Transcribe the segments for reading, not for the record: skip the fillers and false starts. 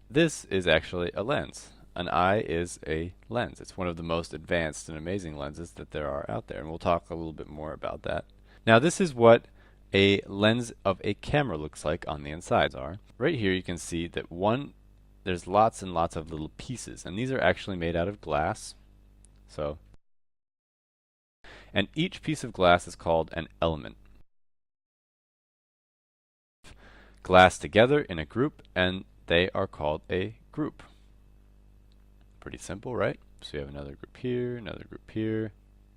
this is actually a lens. An eye is a lens. It's one of the most advanced and amazing lenses that there are out there, and we'll talk a little bit more about that. Now, this is what a lens of a camera looks like on the insides are. Right here you can see that there's lots and lots of little pieces, and these are actually made out of glass. So, and each piece of glass is called an element. Glass together in a group, and they are called a group. Pretty simple, right? So you have another group here,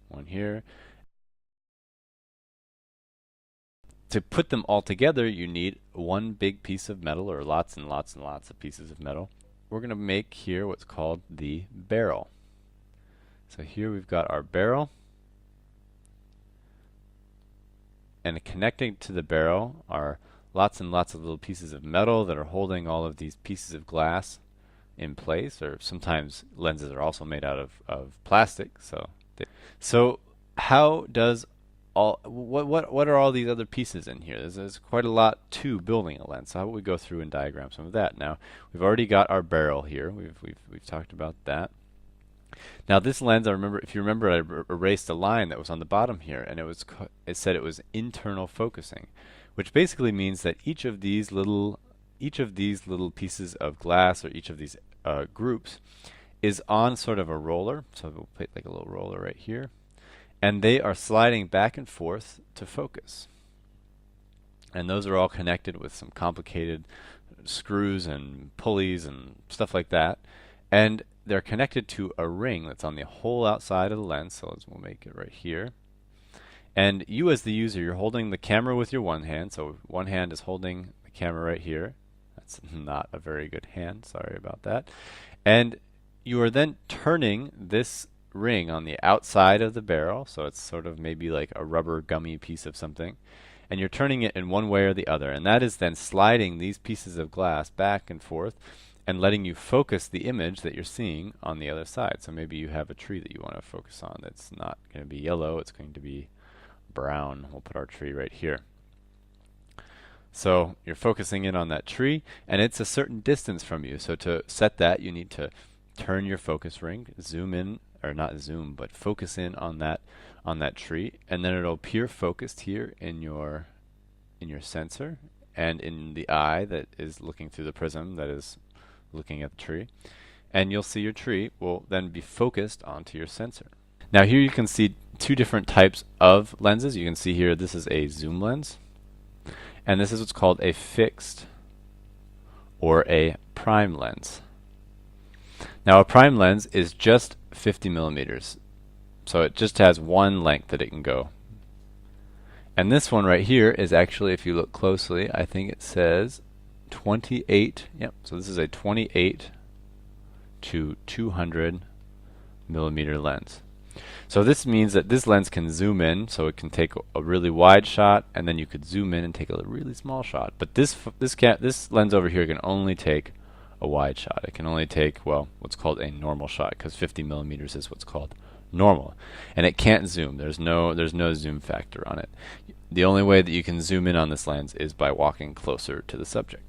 one here. To put them all together, you need one big piece of metal, or lots and lots and lots of pieces of metal. We're going to make here what's called the barrel. So here we've got our barrel, and connecting to the barrel are lots and lots of little pieces of metal that are holding all of these pieces of glass in place, or sometimes lenses are also made out of plastic. So how does what are all these other pieces in here? There's quite a lot to building a lens. So how about we go through and diagram some of that? Now, we've already got our barrel here. We've talked about that. Now this lens, if you remember, I erased a line that was on the bottom here, and it said it was internal focusing, which basically means that each of these little pieces of glass, or each of these groups, is on sort of a roller. So we'll put like a little roller right here, and they are sliding back and forth to focus. And those are all connected with some complicated screws and pulleys and stuff like that. And they're connected to a ring that's on the whole outside of the lens. So we'll make it right here. And you as the user, you're holding the camera with your one hand. So one hand is holding the camera right here. That's not a very good hand. Sorry about that. And you are then turning this ring on the outside of the barrel. So it's sort of maybe like a rubber gummy piece of something. And you're turning it in one way or the other. And that is then sliding these pieces of glass back and forth and letting you focus the image that you're seeing on the other side. So maybe you have a tree that you want to focus on that's not going to be yellow, it's going to be brown. We'll put our tree right here. So you're focusing in on that tree, and it's a certain distance from you. So to set that, you need to turn your focus ring, zoom in, or not zoom, but focus in on that tree, and then it'll appear focused here in your sensor and in the eye that is looking through the prism that is looking at the tree, and you'll see your tree will then be focused onto your sensor. Now here you can see two different types of lenses. You can see here this is a zoom lens, and this is what's called a fixed or a prime lens. Now a prime lens is just 50 millimeters, so it just has one length that it can go. And this one right here is actually, if you look closely, I think it says 28. Yep, so this is a 28 to 200 millimeter lens. So this means that this lens can zoom in, so it can take a really wide shot, and then you could zoom in and take a really small shot. But this lens over here can only take a wide shot. It can only take, well, what's called a normal shot, because 50 millimeters is what's called normal, and it can't zoom. There's no zoom factor on it. The only way that you can zoom in on this lens is by walking closer to the subject.